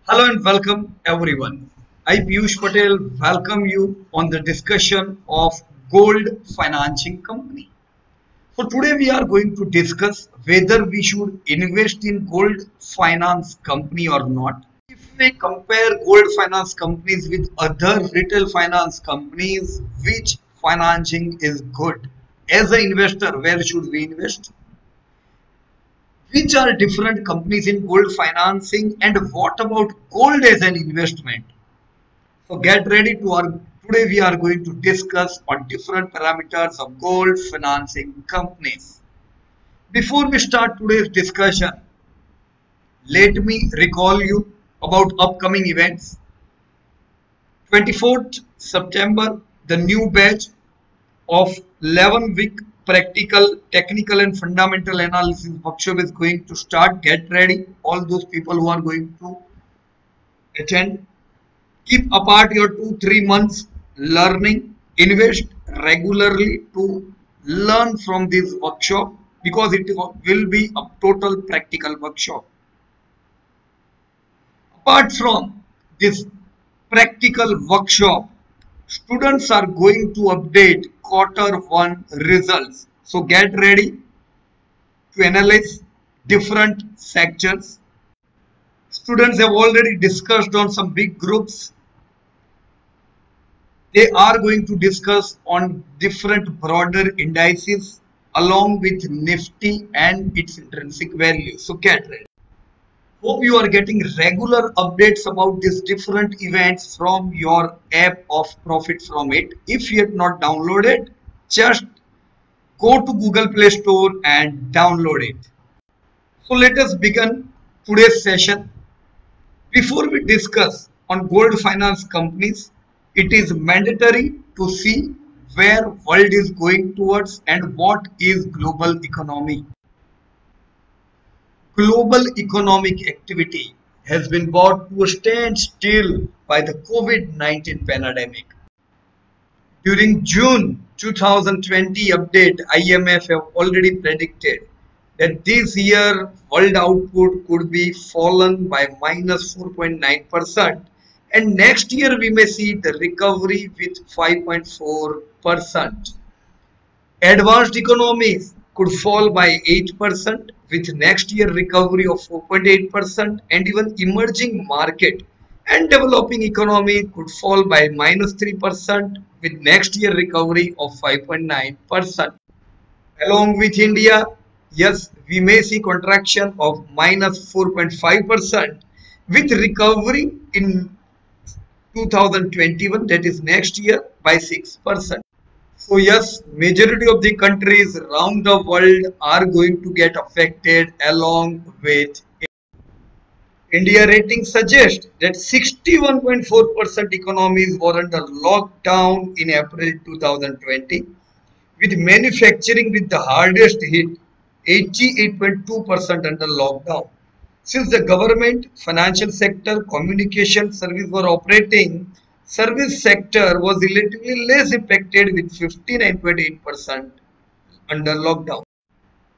Hello and welcome everyone. I Piyush Patel welcome you on the discussion of gold financing company. So today we are going to discuss whether we should invest in gold finance company or not. If we compare gold finance companies with other retail finance companies, which financing is good? As an investor, where should we invest? Which are different companies in gold financing and what about gold as an investment? So get ready to our today we are going to discuss on different parameters of gold financing companies. Before we start today's discussion, let me recall you about upcoming events. 24th September, the new batch of 11-week practical, technical and fundamental analysis workshop is going to start. Get ready, all those people who are going to attend. Keep apart your 2-3 months learning. Invest regularly to learn from this workshop because it will be a total practical workshop. Apart from this practical workshop, students are going to update quarter 1 results. So get ready to analyze different sections. Students have already discussed on some big groups. They are going to discuss on different broader indices along with Nifty and its intrinsic value. So get ready. Hope you are getting regular updates about these different events from your app of Profit From It. If yet not downloaded, just go to Google Play Store and download it. So let us begin today's session. Before we discuss on gold finance companies, it is mandatory to see where world is going towards and what is global economy. Global economic activity has been brought to a standstill by the COVID-19 pandemic. During June 2020 update, IMF have already predicted that this year world output could be fallen by minus 4.9% and next year we may see the recovery with 5.4%. Advanced economies could fall by 8% with next year recovery of 4.8% and even emerging market and developing economy could fall by minus 3% with next year recovery of 5.9%. Along with India, yes, we may see contraction of minus 4.5% with recovery in 2021, that is next year, by 6%. So yes, majority of the countries around the world are going to get affected along with India. Ratings suggest that 61.4% economies were under lockdown in April 2020, with manufacturing with the hardest hit 88.2% under lockdown. Since the government, financial sector, communication service were operating, service sector was relatively less impacted with 59.8% under lockdown.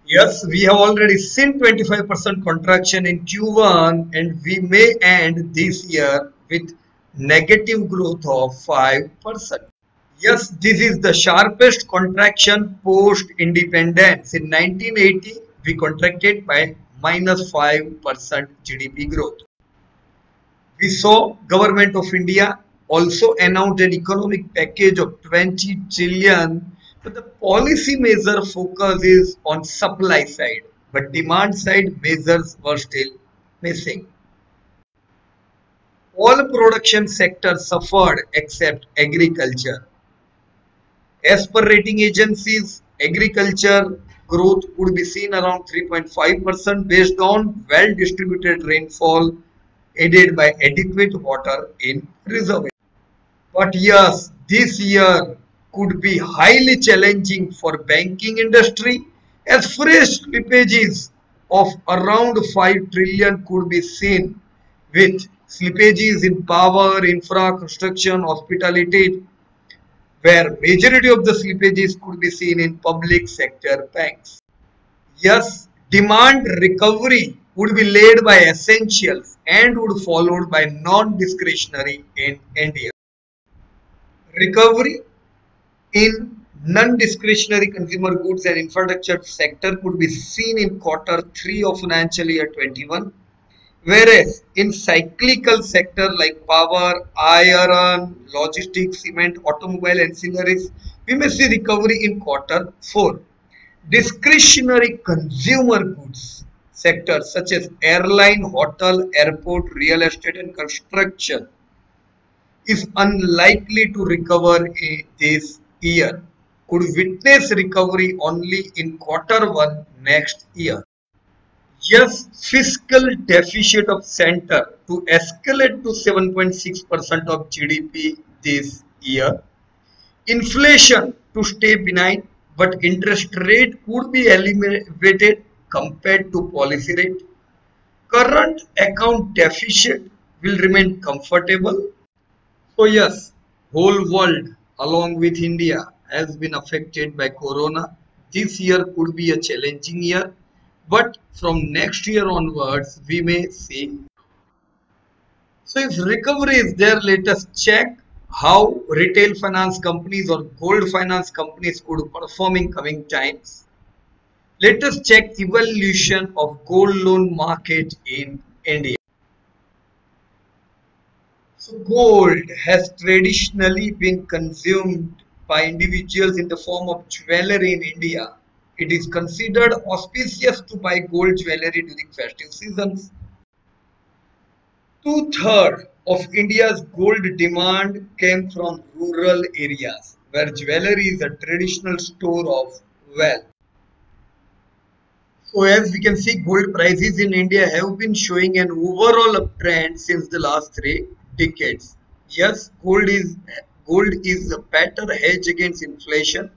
Yes, we have already seen 25% contraction in Q1 and we may end this year with negative growth of 5%. Yes, this is the sharpest contraction post-independence. In 1980, we contracted by minus 5% GDP growth. We saw Government of India also announced an economic package of 20 trillion, but the policy measure focus is on supply side, but demand side measures were still missing. All production sectors suffered except agriculture. As per rating agencies, agriculture growth would be seen around 3.5% based on well-distributed rainfall aided by adequate water in reservoirs. But yes, this year could be highly challenging for banking industry as fresh slippages of around 5 trillion could be seen with slippages in power, infra, construction, hospitality, where majority of the slippages could be seen in public sector banks. Yes, demand recovery would be led by essentials and would followed by non-discretionary in India. Recovery in non-discretionary consumer goods and infrastructure sector could be seen in quarter 3 of financial year 21, whereas in cyclical sector like power, iron, logistics, cement, automobile ancillaries, we may see recovery in quarter 4. Discretionary consumer goods sectors such as airline, hotel, airport, real estate and construction is unlikely to recover this year, could witness recovery only in quarter 1 next year. Yes, fiscal deficit of center to escalate to 7.6% of GDP this year. Inflation to stay benign, but interest rate could be elevated compared to policy rate. Current account deficit will remain comfortable. So yes, whole world along with India has been affected by corona. This year could be a challenging year, but from next year onwards we may see. So if recovery is there, let us check how retail finance companies or gold finance companies could perform in coming times. Let us check evolution of gold loan market in India. So gold has traditionally been consumed by individuals in the form of jewelry in India. It is considered auspicious to buy gold jewelry during festive seasons. Two-thirds of India's gold demand came from rural areas, where jewelry is a traditional store of wealth. So as we can see, gold prices in India have been showing an overall uptrend since the last 3 decades. Yes, gold is a better hedge against inflation.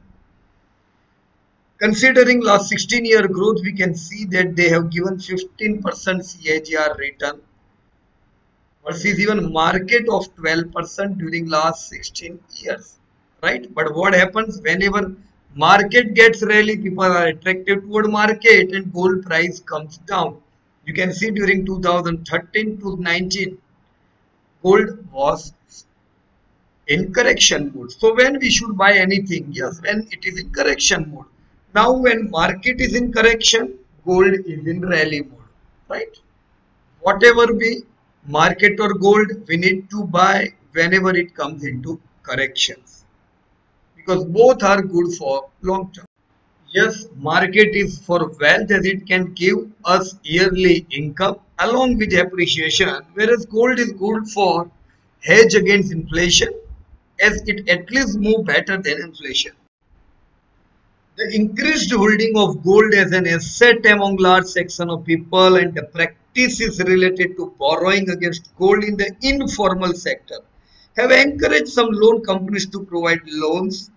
Considering last 16-year growth, we can see that they have given 15% CAGR return versus even market of 12% during last 16 years, right? But what happens whenever market gets rally, people are attracted toward market and gold price comes down. You can see during 2013 to 19, gold was in correction mode. So when we should buy anything? Yes, when it is in correction mode. Now when market is in correction, gold is in rally mode, right? Whatever be market or gold, we need to buy whenever it comes into corrections, because both are good for long term. Yes, market is for wealth as it can give us yearly income along with appreciation, whereas gold is good for hedge against inflation as it at least move better than inflation. The increased holding of gold as an asset among large section of people and the practices related to borrowing against gold in the informal sector have encouraged some loan companies to provide loans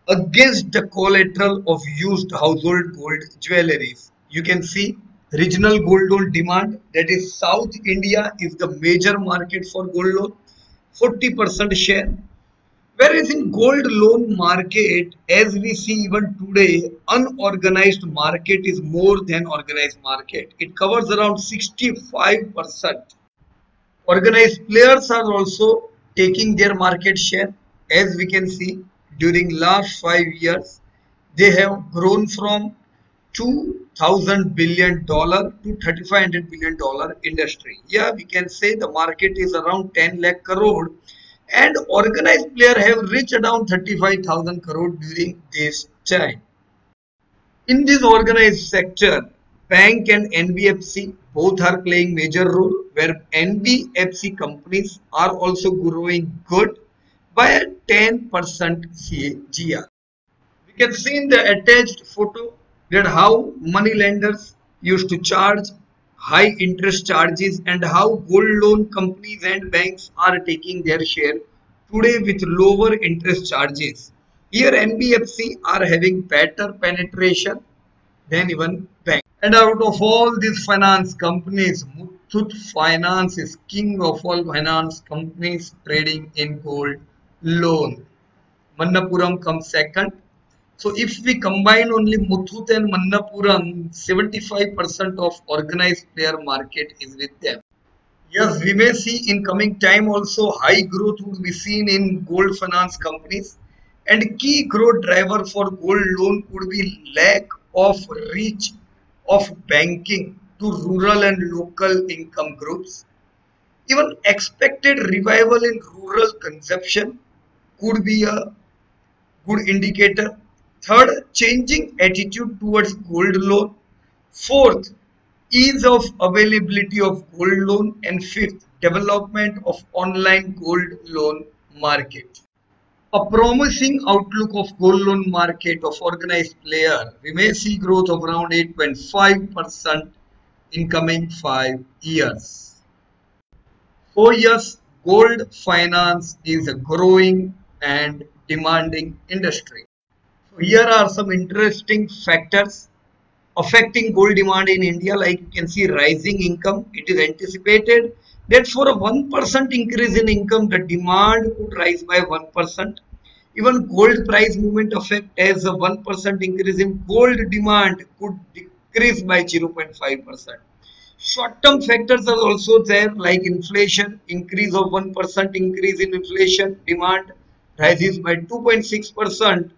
against the collateral of used household gold jewelries. You can see regional gold loan demand, that is South India is the major market for gold loan, 40% share. Whereas in gold loan market, as we see even today, unorganized market is more than organized market. It covers around 65%. Organized players are also taking their market share. As we can see, during last 5 years, they have grown from $2,000 billion to $3,500 billion industry. Yeah, we can say the market is around 10 lakh crore and organized player have reached around 35,000 crore during this time. In this organized sector, bank and NBFC both are playing major role, where NBFC companies are also growing good by a 10% CAGR. We can see in the attached photo that how money lenders used to charge high interest charges and how gold loan companies and banks are taking their share today with lower interest charges. Here NBFC are having better penetration than even banks. And out of all these finance companies, Muthoot Finance is king of all finance companies trading in gold loan. Manappuram comes second, So if we combine only Muthoot and Manappuram, 75% of organized player market is with them. Yes, we may see in coming time also high growth would be seen in gold finance companies, and key growth driver for gold loan could be lack of reach of banking to rural and local income groups. Even expected revival in rural consumption could be a good indicator. Third, changing attitude towards gold loan. Fourth, ease of availability of gold loan. And fifth, development of online gold loan market. A promising outlook of gold loan market of organized player. We may see growth of around 8.5% in coming 5 years. So yes, gold finance is a growing and demanding industry. So here are some interesting factors affecting gold demand in India. Like you can see, rising income. It is anticipated that for a 1% increase in income, the demand could rise by 1%. Even gold price movement effect as a 1% increase in gold demand could decrease by 0.5%. Short-term factors are also there like inflation, increase of 1% increase in inflation, demand rises by 2.6%,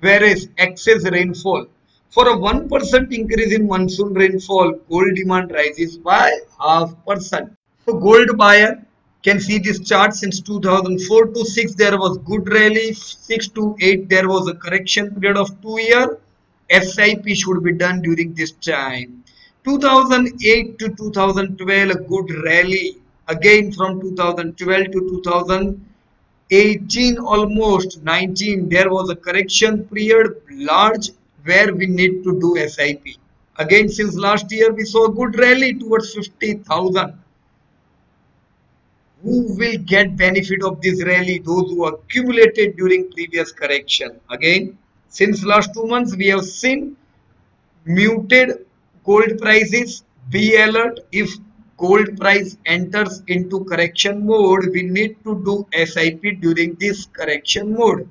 whereas excess rainfall. For a 1% increase in monsoon rainfall, gold demand rises by 0.5%. So gold buyer can see this chart since 2004 to 6 there was good rally, 6 to 8 there was a correction period of 2 years. SIP should be done during this time. 2008 to 2012 a good rally, again from 2012 to 2018 almost 19 there was a correction period large where we need to do SIP. Again since last year we saw a good rally towards 50,000. Who will get benefit of this rally? Those who accumulated during previous correction. Again, since last 2 months, we have seen muted gold prices. Be alert. If gold price enters into correction mode, we need to do SIP during this correction mode.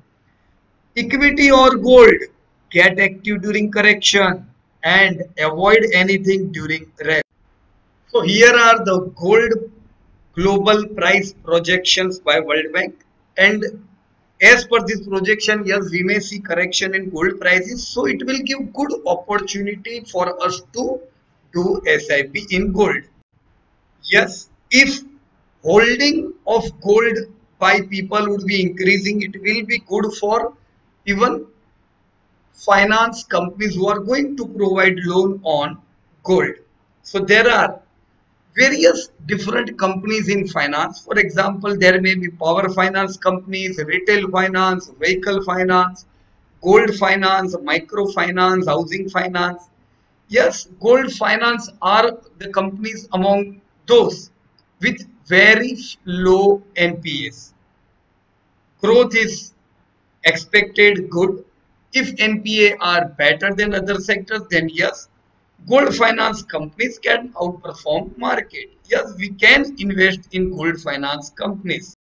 Equity or gold, get active during correction and avoid anything during rally. So here are the gold global price projections by World Bank, and as per this projection, yes, we may see correction in gold prices, so it will give good opportunity for us to do SIP in gold. Yes, if holding of gold by people would be increasing, it will be good for even finance companies who are going to provide loan on gold. So there are various different companies in finance. For example, there may be power finance companies, retail finance, vehicle finance, gold finance, microfinance, housing finance. Yes, gold finance are the companies among those with very low NPAs. Growth is expected good. If NPA are better than other sectors, then yes, gold finance companies can outperform market. Yes, we can invest in gold finance companies.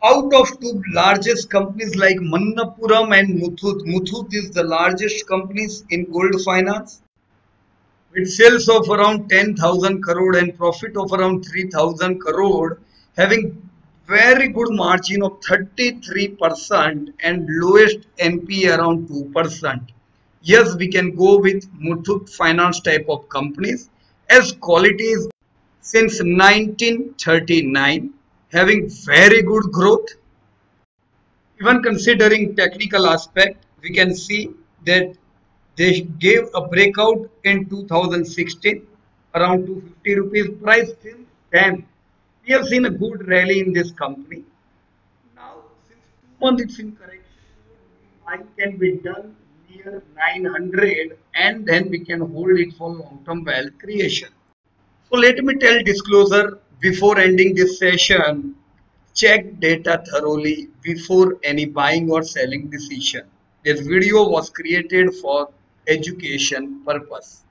Out of two largest companies like Manappuram and Muthoot, Muthoot is the largest companies in gold finance with sales of around 10,000 crore and profit of around 3,000 crore, having very good margin of 33% and lowest NPA around 2%. Yes, we can go with Muthoot Finance type of companies as quality is since 1939, having very good growth. Even considering technical aspect, we can see that they gave a breakout in 2016 around 250 rupees price. Since then, we have seen a good rally in this company. Now, since 2 months it's in correction, buy can be done near 900 and then we can hold it for long-term wealth creation. So let me tell disclosure before ending this session. Check data thoroughly before any buying or selling decision. This video was created for education purpose.